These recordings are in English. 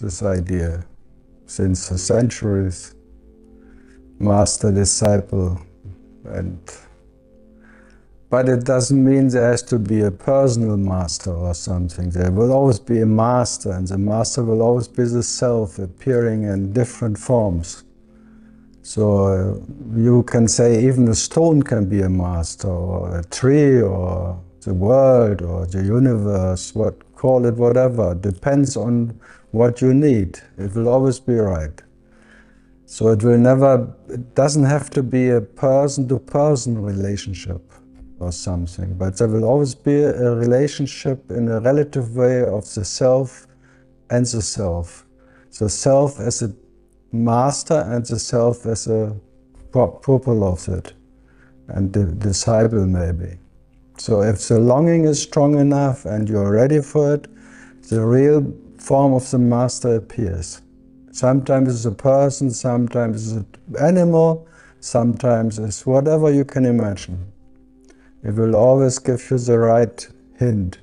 this idea, since the centuries, master, disciple, but it doesn't mean there has to be a personal master or something. There will always be a master, and the master will always be the self appearing in different forms. So you can say even a stone can be a master, or a tree, or the world, or the universe, call it whatever. Depends on what you need. It will always be right. So it doesn't have to be a person-to-person relationship or something, but there will always be a relationship in a relative way of the self and the self. The self as a master and the self as a pupil of it, and the disciple maybe. So if the longing is strong enough and you're ready for it, the real form of the master appears. Sometimes it's a person, sometimes it's an animal, sometimes it's whatever you can imagine. It will always give you the right hint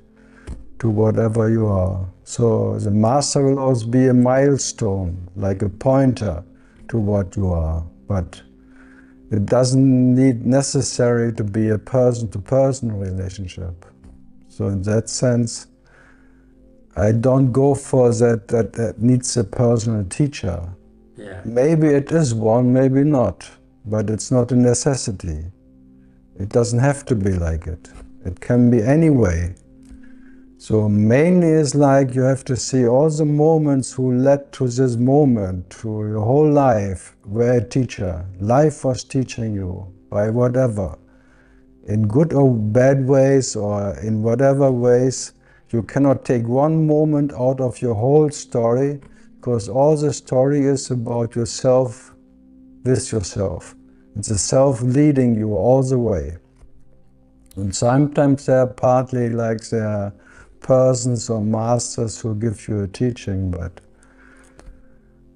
to whatever you are. So the master will always be a milestone, like a pointer to what you are. But it doesn't need necessarily to be a person-to-person relationship. So in that sense, I don't go for that needs a personal teacher. Yeah. Maybe it is one, maybe not, but it's not a necessity. It doesn't have to be like it. It can be any way. So mainly it's like you have to see all the moments who led to this moment, to your whole life, were a teacher. Life was teaching you by whatever. In good or bad ways, or in whatever ways, you cannot take one moment out of your whole story, because all the story is about yourself with yourself. It's the self leading you all the way. And sometimes they're partly like they're persons or masters who give you a teaching, but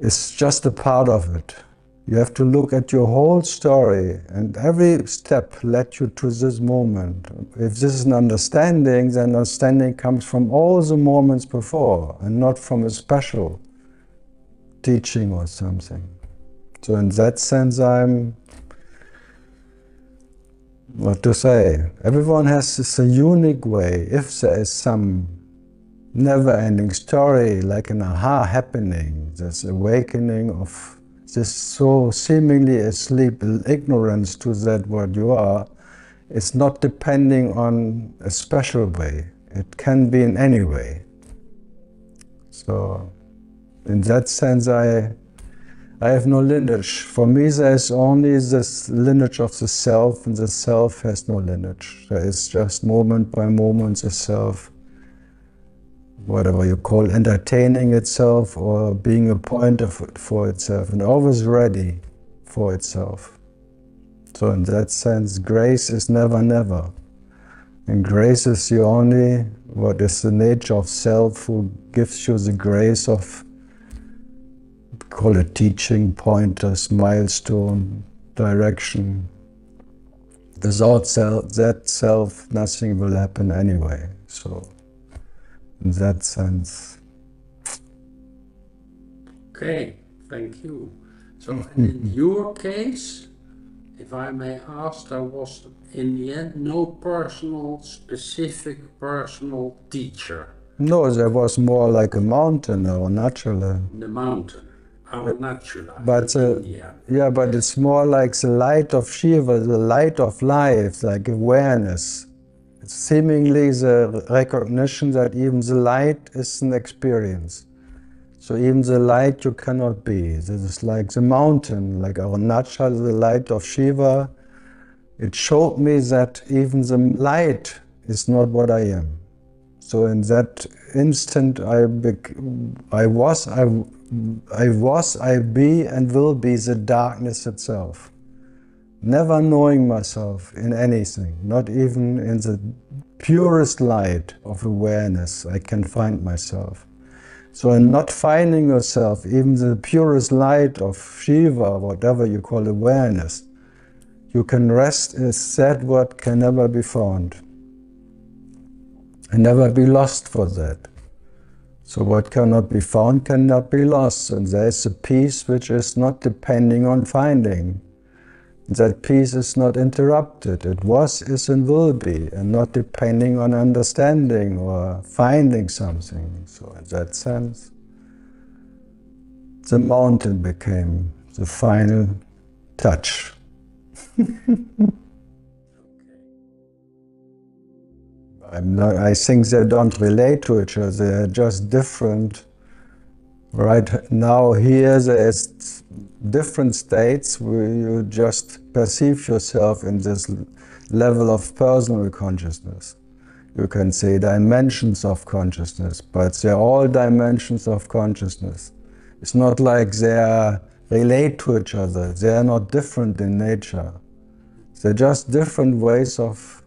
it's just a part of it. You have to look at your whole story, and every step led you to this moment. If this is an understanding, then understanding comes from all the moments before, and not from a special teaching or something. So in that sense, what to say? Everyone has this unique way. If there is some never-ending story, like an aha happening, this awakening of this so seemingly asleep ignorance to that what you are, it's not depending on a special way. It can be in any way. So in that sense, I have no lineage. For me, there's only this lineage of the self, and the self has no lineage. There is just moment by moment the self, whatever you call, entertaining itself or being a pointer for itself, and always ready for itself. So in that sense, grace is never, never. And grace is the only, what is the nature of self who gives you the grace of, call it teaching, pointers, milestone, direction. Without that self, nothing will happen anyway. So in that sense. Okay, thank you. So in your case, if I may ask, there was in the end no specific personal teacher. No, there was more like a mountain or natural. The mountain, Arunachala, But India. yeah, but it's more like the light of Shiva, the light of life, like awareness. It's seemingly the recognition that even the light is an experience. So even the light you cannot be. This is like the mountain, like Arunachala, the light of Shiva. It showed me that even the light is not what I am. So in that instant, I be, and will be the darkness itself. Never knowing myself in anything, not even in the purest light of awareness, I can find myself. So in not finding yourself, even the purest light of Shiva, whatever you call awareness, you can rest as that what can never be found. And never be lost for that. So what cannot be found cannot be lost, and there is a peace which is not depending on finding. That peace is not interrupted. It was, is, and will be, and not depending on understanding or finding something. So in that sense, the mountain became the final touch. I think they don't relate to each other, they're just different. Right now here there is different states where you just perceive yourself in this level of personal consciousness. You can say dimensions of consciousness, but they're all dimensions of consciousness. It's not like they relate to each other, they are not different in nature. They're just different ways of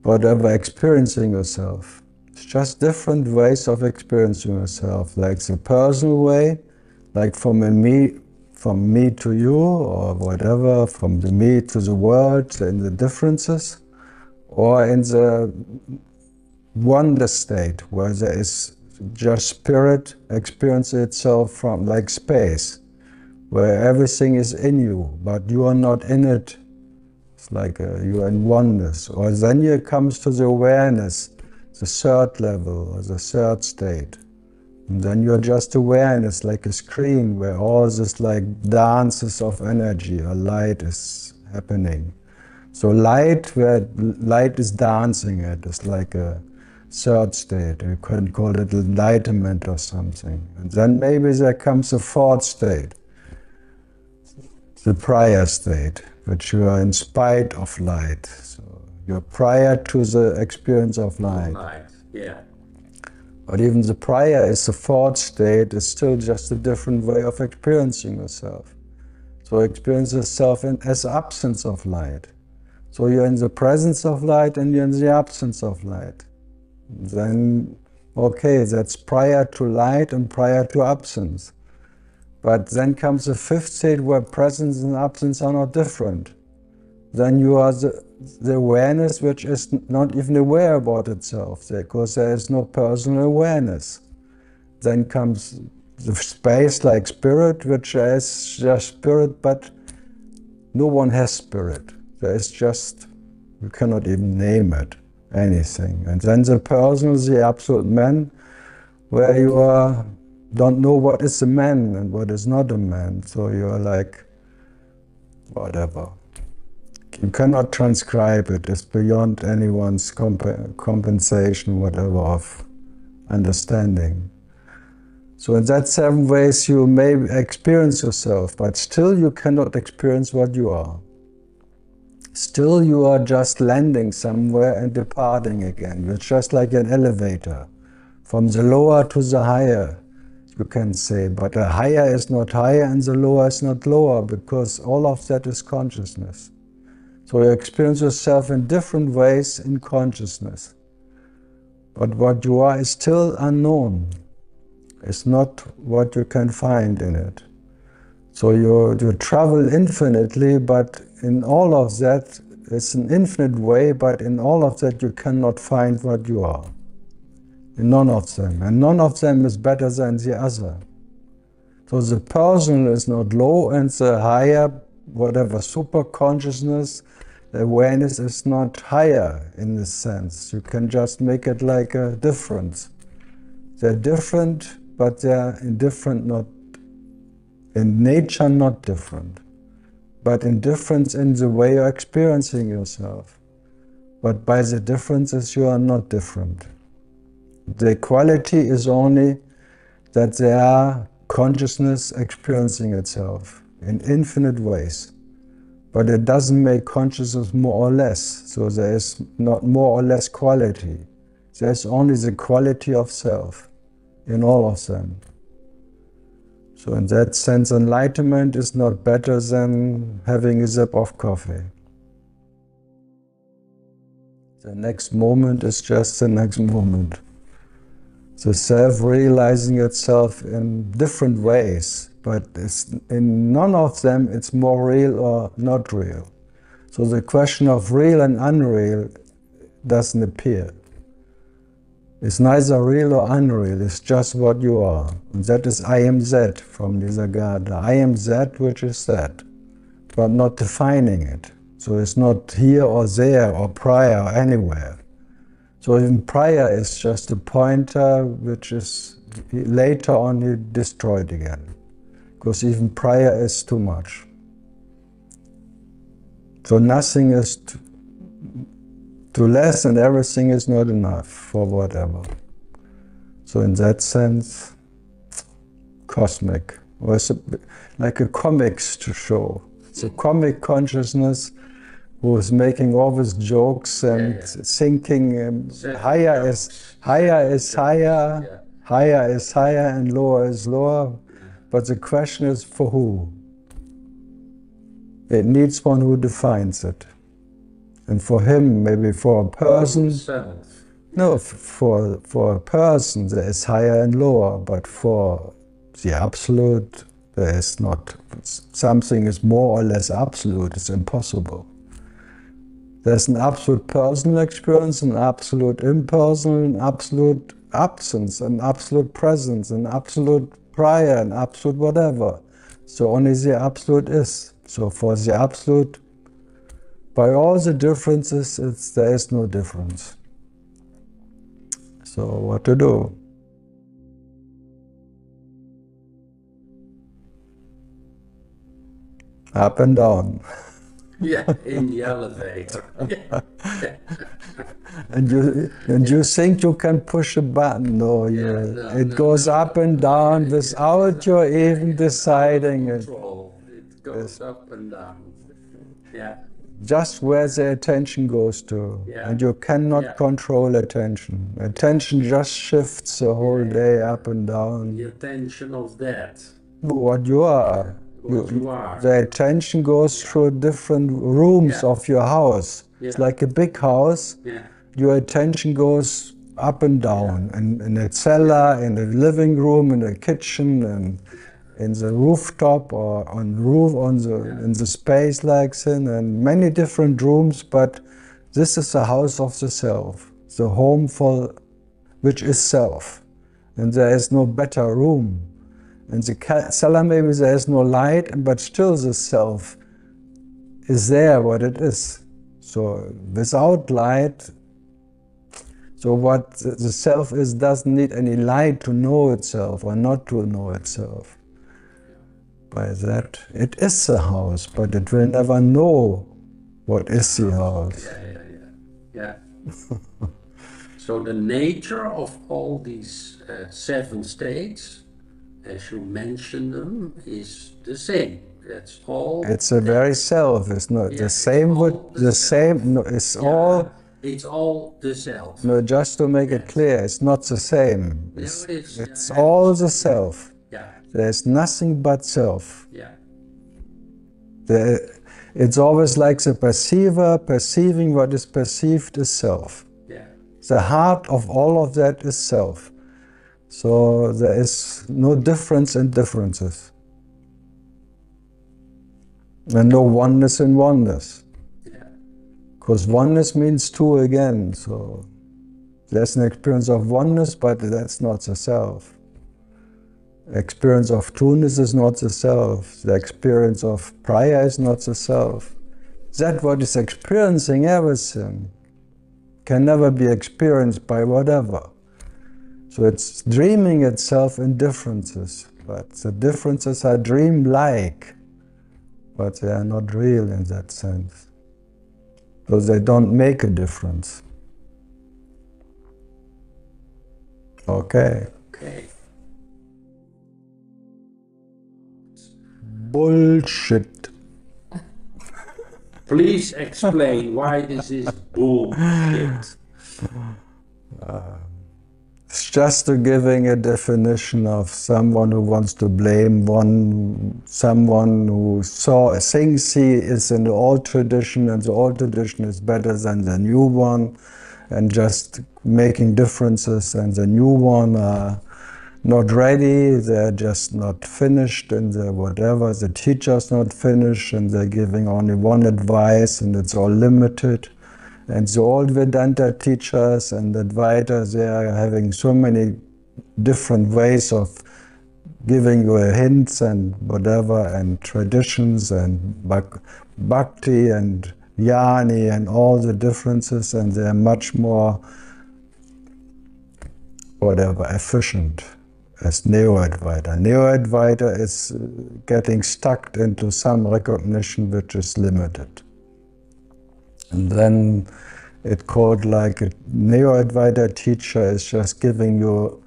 whatever experiencing yourself. It's just different ways of experiencing yourself, like the personal way, like from me to you, or whatever, from the me to the world, in the differences, or in the wonder state, where there is just spirit experiencing itself from, like space, where everything is in you, but you are not in it. It's like you are in oneness. Or then it comes to the awareness, the third level, or the third state. And then you're just awareness, like a screen, where all this like dances of energy or light is happening. So light, where light is dancing it, is like a third state. You can call it enlightenment or something. And then maybe there comes a fourth state, the prior state, which you are in spite of light. So you're prior to the experience of light. Light, yeah. But even the prior is the fourth state, is still just a different way of experiencing yourself. So experience yourself as absence of light. So you're in the presence of light and you're in the absence of light. Then, okay, that's prior to light and prior to absence. But then comes the fifth state where presence and absence are not different. Then you are the awareness which is not even aware about itself, because there is no personal awareness. Then comes the space like spirit, which is just spirit, but no one has spirit. There is just, you cannot even name it, anything. And then the personal, the absolute man, where you don't know what is a man and what is not a man. So you're like, whatever. You cannot transcribe it. It's beyond anyone's compensation, whatever, of understanding. So in that 7 ways you may experience yourself, but still you cannot experience what you are. Still you are just landing somewhere and departing again. It's just like an elevator, from the lower to the higher, you can say. But the higher is not higher and the lower is not lower, because all of that is consciousness. So you experience yourself in different ways in consciousness. But what you are is still unknown. It's not what you can find in it. So you travel infinitely, but in all of that, it's an infinite way, but in all of that you cannot find what you are. In none of them. And none of them is better than the other. So the personal is not low, and the higher, whatever, super consciousness, the awareness is not higher in this sense. You can just make it like a difference. They're different, but they're indifferent, not in nature, not different, but in difference in the way you're experiencing yourself. But by the differences, you are not different. The equality is only that there are consciousness experiencing itself in infinite ways. But it doesn't make consciousness more or less. So there is not more or less quality. There's only the quality of self in all of them. So in that sense, enlightenment is not better than having a sip of coffee. The next moment is just the next moment. The self realizing itself in different ways, but in none of them it's more real or not real. So the question of real and unreal doesn't appear. It's neither real or unreal, it's just what you are. And that is I am that from Nisargadatta. I am that which is that, but not defining it. So it's not here or there or prior or anywhere. So even prior is just a pointer which is later on destroyed again. Because even prior is too much. So nothing is too less and everything is not enough for whatever. So in that sense, cosmic. Or it's like a comics to show. It's a comic consciousness who is making all these jokes and thinking higher is higher, higher is higher and lower is lower. But the question is for who? It needs one who defines it. And for him, maybe for a person, no, for a person there is higher and lower, but for the absolute there is not. Something is more or less absolute, it's impossible. There's an absolute personal experience, an absolute impersonal, an absolute absence, an absolute presence, an absolute prior, an absolute whatever. So only the absolute is. So for the absolute, by all the differences, there is no difference. So what to do? Up and down. Yeah, in the elevator. And you think you can push a button? No, it goes up and down without you even deciding it. It goes up and down. Yeah. Just where the attention goes to, and you cannot control attention. Attention just shifts the whole day up and down. The attention of that. What you are. The attention goes through different rooms of your house. It's like a big house. Your attention goes up and down, in the cellar, in the living room, in the kitchen, and in the rooftop or on the roof, in the space like this, and many different rooms. But this is the house of the self, the home for which is self, and there is no better room. In the cellar maybe there is no light, but still the self is there, what it is. So without light, so what the self is doesn't need any light to know itself or not to know itself. By that, it is the house, but it will never know what is the house. Yeah. So the nature of all these 7 states, as you mentioned them, is the same. That's all. It's the very self. It's not the same. The same. No, it's all. It's all the self. No, just to make it clear, it's not the same. It's all the self. There's nothing but self. It's always like the perceiver perceiving what is perceived is self. The heart of all of that is self. So there is no difference in differences. And no oneness in oneness. Because oneness means two again. So there's an experience of oneness, but that's not the self. Experience of two-ness is not the self. The experience of prior is not the self. That what is experiencing everything can never be experienced by whatever. So it's dreaming itself in differences, but the differences are dream-like, but they are not real in that sense. Because they don't make a difference. Okay. Bullshit. Please explain why this is bullshit. It's just giving a definition of someone who wants to blame someone who thinks he is in the old tradition and the old tradition is better than the new one, and just making differences, and the new one are not ready, they're just not finished, and whatever, the teacher's not finished, and they're giving only one advice, and it's all limited. And the old Vedanta teachers and Advaita, they are having so many different ways of giving you hints and whatever, and traditions and bhakti and jnani and all the differences, and they're much more, whatever, efficient as Neo-Advaita. Neo-Advaita is getting stuck into some recognition which is limited. And then it called like a Neo-Advaita teacher is just giving you,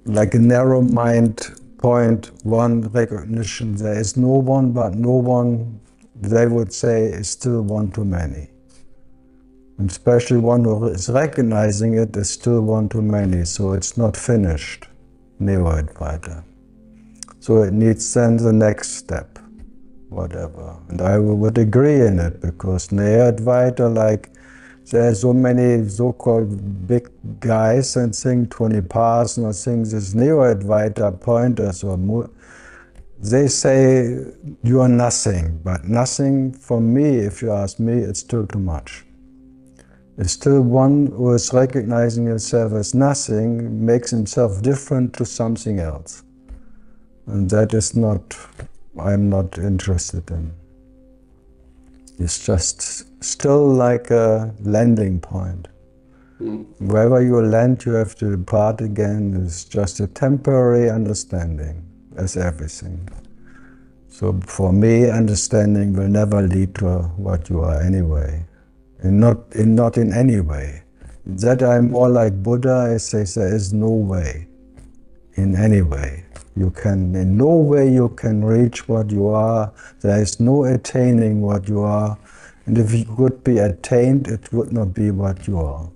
like a narrow mind point, one recognition. There is no one, but no one, they would say, is still one too many. And especially one who is recognizing it is still one too many, so it's not finished, Neo-Advaita. So it needs then the next step, whatever. And I would agree in it, because Neo-Advaita, like, there are so many so-called big guys and things, 20 Parson or things, this Neo-Advaita pointers or they say you are nothing, but nothing for me, if you ask me, it's still too much. It's still one who is recognizing himself as nothing, makes himself different to something else. And that is not, I'm not interested in. It's just still like a landing point. Wherever you land, you have to depart again. It's just a temporary understanding, as everything. So for me, understanding will never lead to what you are anyway. And not in any way. That I'm more like Buddha, I say there is no way, in any way. You can, in no way you can reach what you are. There is no attaining what you are. And if you could be attained, it would not be what you are.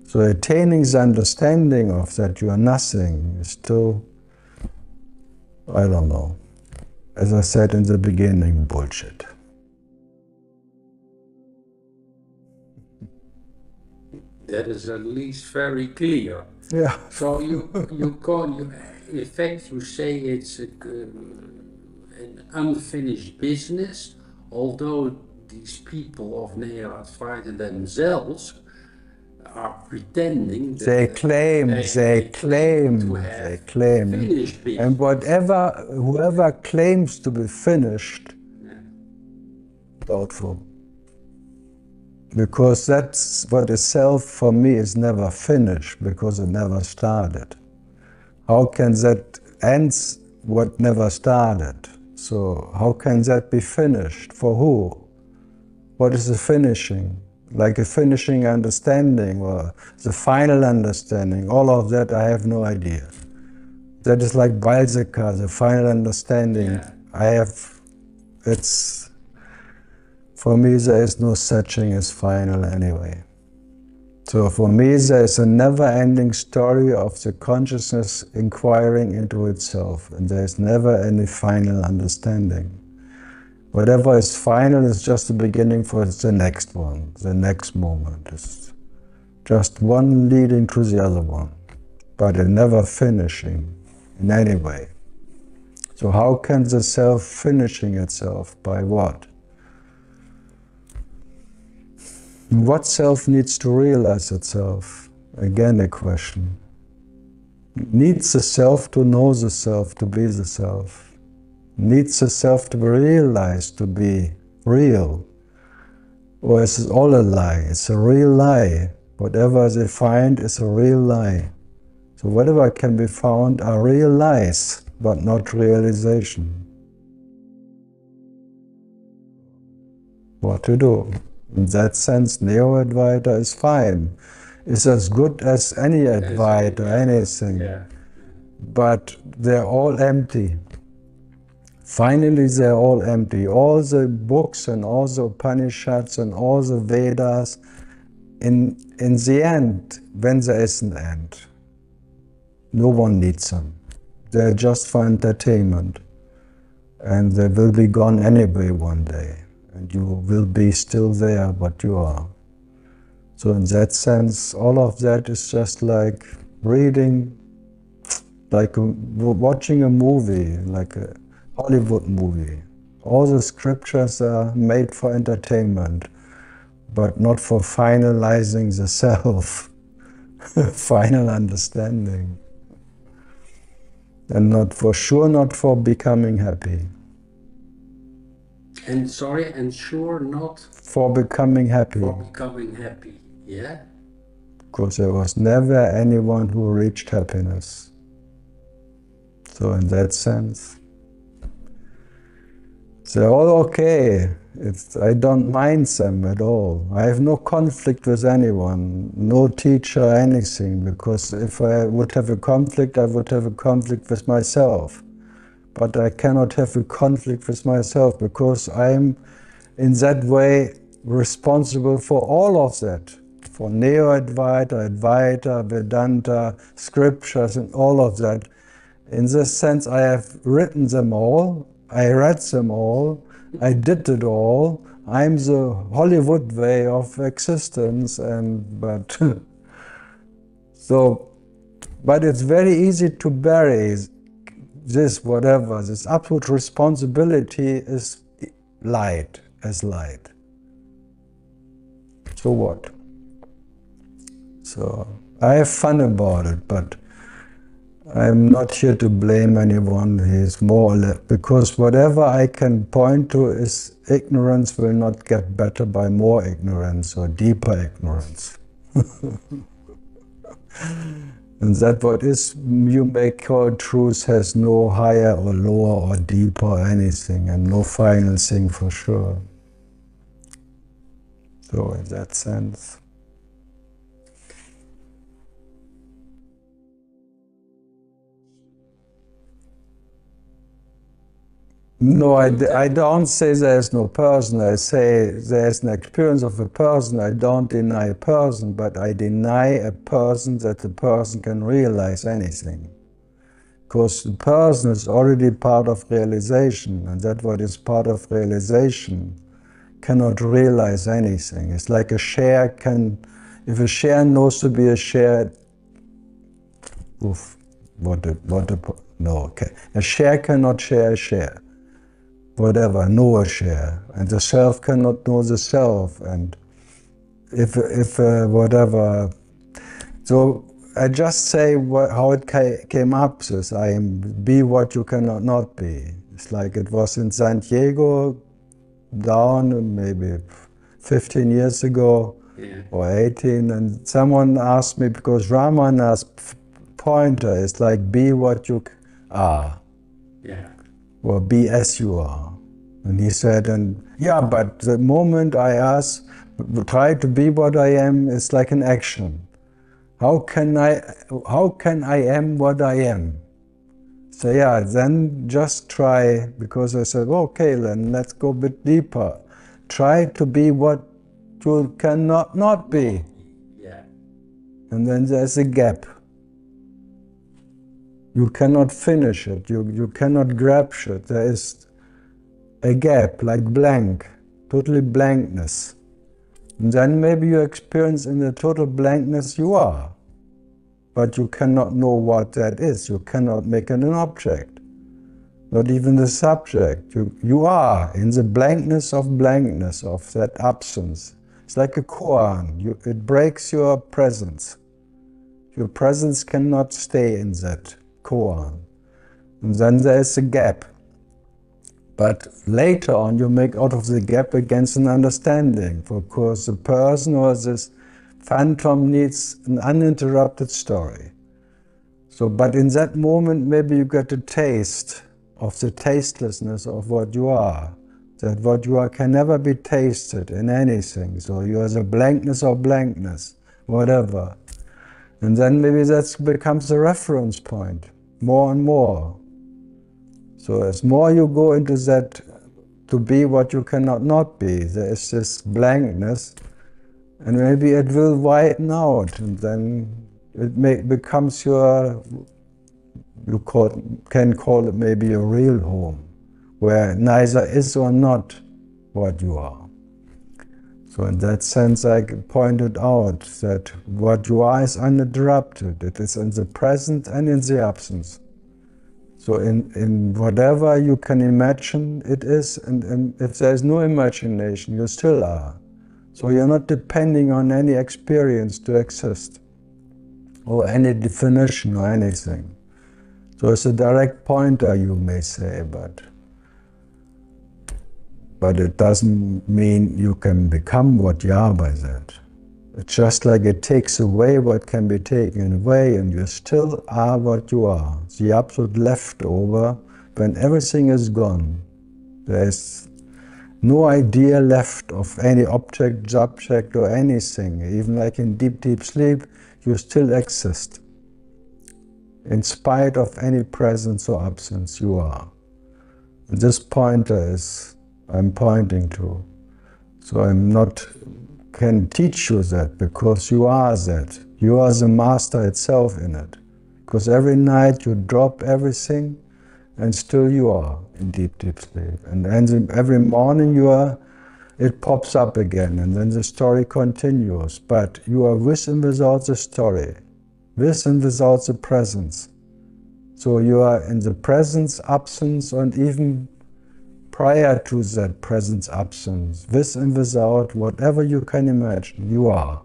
So attaining the understanding of that you are nothing is still, I don't know, as I said in the beginning, bullshit. That is at least very clear. Yeah. So you in fact, you say it's an unfinished business, although these people of Neo-Advaita themselves are pretending that they claim finished business. And whoever claims to be finished, doubtful. Because that's what itself for me is never finished, because it never started. How can that end what never started? So how can that be finished? For who? What is the finishing? Like a finishing understanding or the final understanding, all of that I have no idea. That is like Balzacca, the final understanding. Yeah. For me, there is no such thing as final anyway. So for me, there is a never-ending story of the consciousness inquiring into itself, and there is never any final understanding. Whatever is final is just the beginning for the next one, the next moment. It's just one leading to the other one, but it never finishing in any way. So how can the self finishing itself? By what? What self needs to realize itself? Again, a question. Needs the self to know the self, to be the self. Needs the self to be realized, to be real. Or is it all a lie? It's a real lie. Whatever they find is a real lie. So whatever can be found are real lies, but not realization. What to do? In that sense, Neo-Advaita is fine. It's as good as any Advaita, anything. Yeah. But they're all empty. Finally, they're all empty. All the books and all the Upanishads and all the Vedas, in the end, when there is an end, no one needs them. They're just for entertainment. And they will be gone anyway one day. And you will be still there, but you are. So in that sense, all of that is just like reading, like watching a movie, like a Hollywood movie. All the scriptures are made for entertainment. but not for finalizing the self, final understanding. And not for sure, not for becoming happy. And sorry, and sure not for becoming happy. For becoming happy, yeah? Because there was never anyone who reached happiness. So in that sense, they're all okay. I don't mind them at all. I have no conflict with anyone, no teacher, anything, because if I would have a conflict, I would have a conflict with myself. But I cannot have a conflict with myself because I'm in that way responsible for all of that. For Neo-Advaita, Advaita, Vedanta, scriptures and all of that. In this sense, I have written them all, I read them all, I did it all. I'm the Hollywood way of existence, but it's very easy to bury this, whatever, this absolute responsibility is light, as light. So what? So I have fun about it, but I'm not here to blame anyone. He's more or less, because whatever I can point to is ignorance will not get better by more ignorance or deeper ignorance. And that what is you may call truth has no higher or lower or deeper or anything, and no final thing for sure. So in that sense. No, I don't say there's no person. I say there's an experience of a person. I don't deny a person, but I deny a person that the person can realize anything. Because the person is already part of realization, and that what is part of realization cannot realize anything. It's like a share can, if a share knows to be a share, no, okay. A share cannot share a share. Whatever, know a share, and the self cannot know the self, and if whatever. So I just say how it came up. This I am be what you cannot not be. It's like it was in San Diego, down maybe 15 years ago, yeah, or 18, and someone asked me, because Ramana's pointer is like be what you are. Yeah. Or be as you are. And he said, yeah, but the moment I try to be what I am, it's like an action. How can I am what I am? So yeah, then just try, because I said, okay, then let's go a bit deeper. Try to be what you cannot not be. Yeah. And then there's a gap. You cannot finish it, you cannot grab it. There is a gap, like blank, totally blankness. And then maybe you experience in the total blankness you are. But you cannot know what that is. You cannot make it an object, not even the subject. You are in the blankness of that absence. It's like a koan. It breaks your presence. Your presence cannot stay in that koan. And then there is a gap. But later on you make out of the gap against an understanding. For of course the person or this phantom needs an uninterrupted story. So, but in that moment maybe you get a taste of the tastelessness of what you are. That what you are can never be tasted in anything. So you are the blankness of blankness, whatever. And then maybe that becomes the reference point, more and more. So as more you go into that, to be what you cannot not be, there is this blankness, and maybe it will widen out, and then it becomes your, can call it maybe your real home, where neither is or not what you are. So in that sense, I pointed out that what you are is uninterrupted. It is in the present and in the absence. So in whatever you can imagine it is, and if there is no imagination, you still are. So you're not depending on any experience to exist, or any definition or anything. So it's a direct pointer, you may say, but it doesn't mean you can become what you are by that. It's just like it takes away what can be taken away, and you still are what you are. The absolute leftover, when everything is gone. There's no idea left of any object, subject, or anything. Even like in deep, deep sleep, you still exist. In spite of any presence or absence, you are. And this pointer is I'm pointing to. So I'm not can teach you that, because you are that. You are the master itself in it. Because every night you drop everything, and still you are in deep, deep sleep. And then every morning it pops up again, and then the story continues. But you are with and without the story, with and without the presence. So you are in the presence, absence, and even prior to that presence, absence, with and without, whatever you can imagine, you are.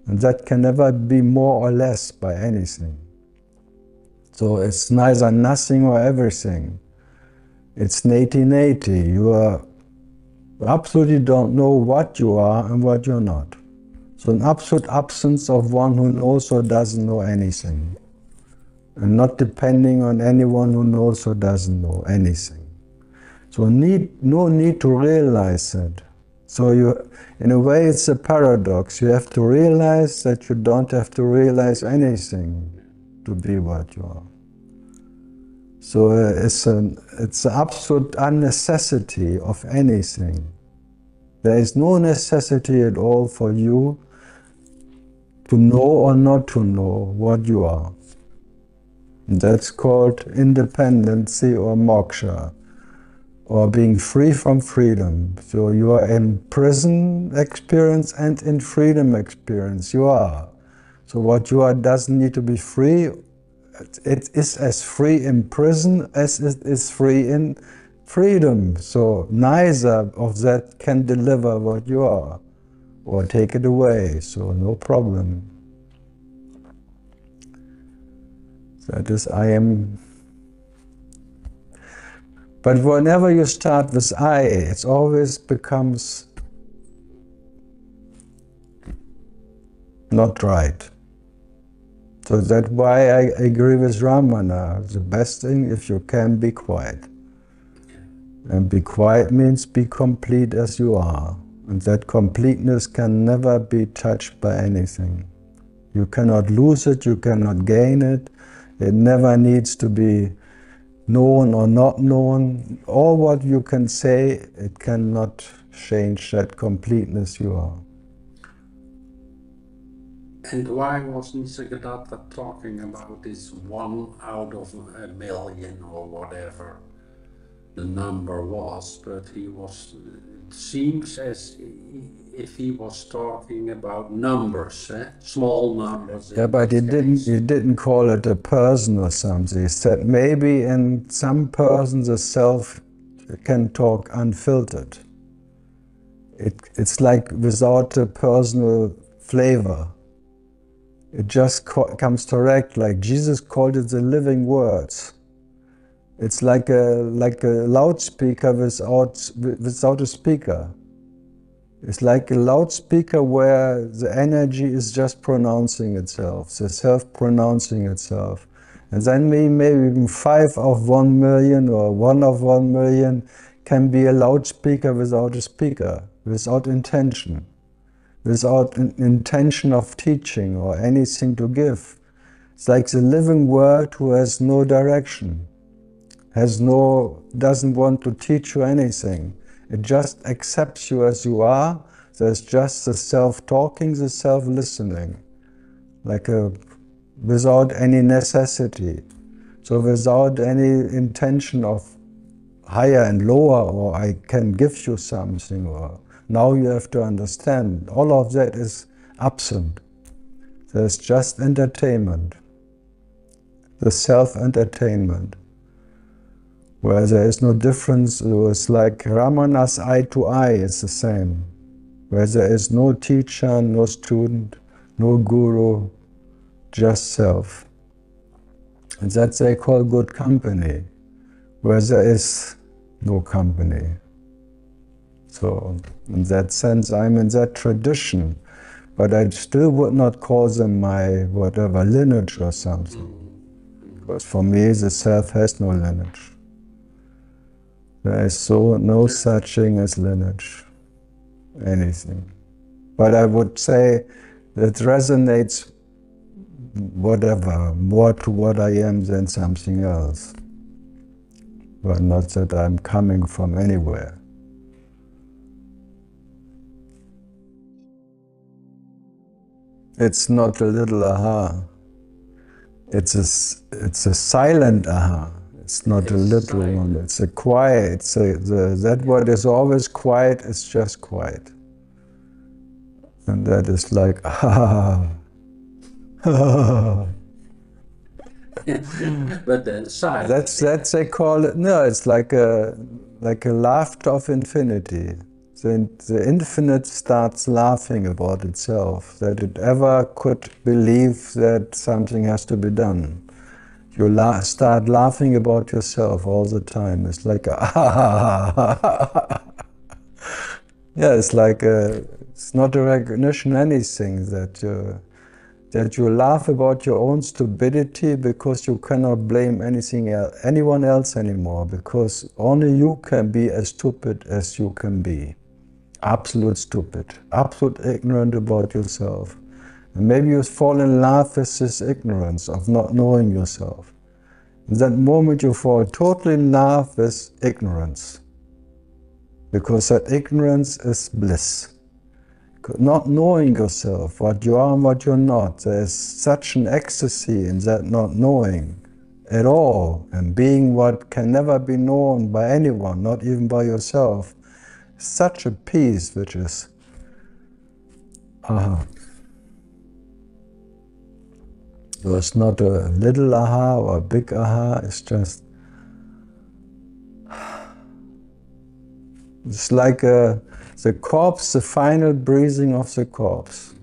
And that can never be more or less by anything. So it's neither nothing or everything. It's 80-80. You absolutely don't know what you are and what you're not. So an absolute absence of one who knows or doesn't know anything. And not depending on anyone who knows or doesn't know anything. So no need to realize it. So in a way it's a paradox. You have to realize that you don't have to realize anything to be what you are. So it's an absolute unnecessity of anything. There is no necessity at all for you to know or not to know what you are. That's called independency or moksha, or being free from freedom. So you are in prison experience and in freedom experience. You are. So what you are doesn't need to be free. It is as free in prison as it is free in freedom. So neither of that can deliver what you are or take it away. So no problem. That is, I am. But whenever you start with I, it always becomes not right. So that's why I agree with Ramana. The best thing, if you can, be quiet. And be quiet means be complete as you are. And that completeness can never be touched by anything. You cannot lose it, you cannot gain it. It never needs to be known or not known. All what you can say, it cannot change that completeness you are. And why was Nisargadatta talking about this 1 out of a million or whatever the number was? But it seems as if he was talking about numbers, small numbers. Yeah, but he didn't call it a person or something. He said maybe in some persons the self can talk unfiltered. It's like without a personal flavor. It just comes direct, like Jesus called it the living words. It's like a loudspeaker without a speaker. It's like a loudspeaker where the energy is just pronouncing itself, the self pronouncing itself. And then maybe even 5 of 1 million or 1 of 1 million can be a loudspeaker without a speaker, without intention. Without an intention of teaching or anything to give. It's like the living word who has no direction, doesn't want to teach you anything. It just accepts you as you are. There's just the self-talking, the self-listening, without any necessity. So without any intention of higher and lower, or I can give you something, or now you have to understand. All of that is absent. There's just entertainment, the self-entertainment, where there is no difference. It's like Ramana's eye to eye, it's the same. where there is no teacher, no student, no guru, just self. And that they call good company, where there is no company. So in that sense, I'm in that tradition, but I still would not call them my whatever lineage or something. Because for me, the self has no lineage. There is no such thing as lineage, anything. But I would say that resonates whatever, more to what I am than something else. But not that I'm coming from anywhere. It's not a little aha. It's a silent aha. It's not a little one. It's a quiet. That what is always quiet is just quiet. And that is like ah. But then silent. That's they call it. No, it's like a laughter of infinity. The infinite starts laughing about itself, that it ever could believe that something has to be done. You start laughing about yourself all the time. It's like yeah, it's like it's not a recognition anything that you laugh about your own stupidity because you cannot blame anyone else anymore, because only you can be as stupid as you can be. Absolute stupid, absolute ignorant about yourself. And maybe you fall in love with this ignorance of not knowing yourself. In that moment you fall totally in love with ignorance, because that ignorance is bliss. Not knowing yourself, what you are and what you're not, there is such an ecstasy in that not knowing at all, and being what can never be known by anyone, not even by yourself. Such a peace which is aha. So it's not a little aha or a big aha, it's just, it's like the corpse, the final breathing of the corpse.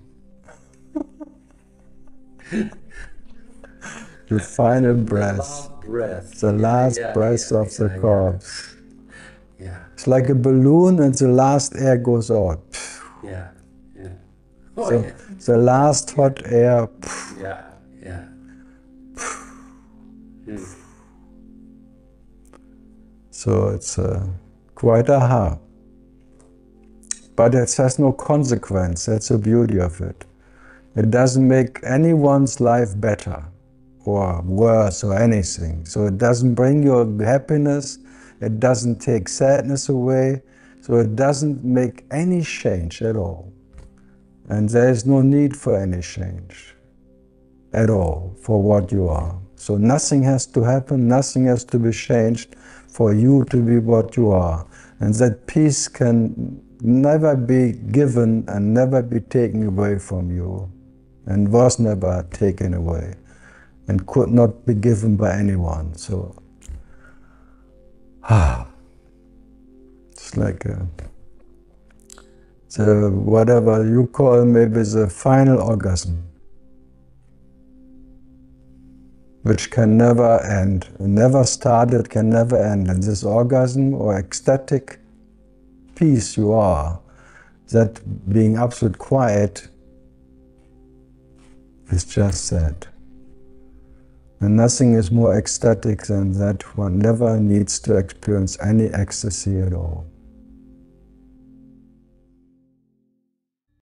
The final breath. The last breath of the corpse. Yeah. It's like a balloon and the last air goes out. Yeah, yeah. So the last hot air. Yeah, yeah. So it's quite aha. But it has no consequence. That's the beauty of it. It doesn't make anyone's life better or worse or anything. So it doesn't bring you happiness. It doesn't take sadness away, so it doesn't make any change at all. And there is no need for any change at all for what you are. So nothing has to happen, nothing has to be changed for you to be what you are. And that peace can never be given and never be taken away from you, and was never taken away, and could not be given by anyone. So it's like whatever you call maybe the final orgasm, which can never end, never started, can never end. And this orgasm or ecstatic peace you are, that being absolute quiet, is just that. And nothing is more ecstatic than that. One never needs to experience any ecstasy at all.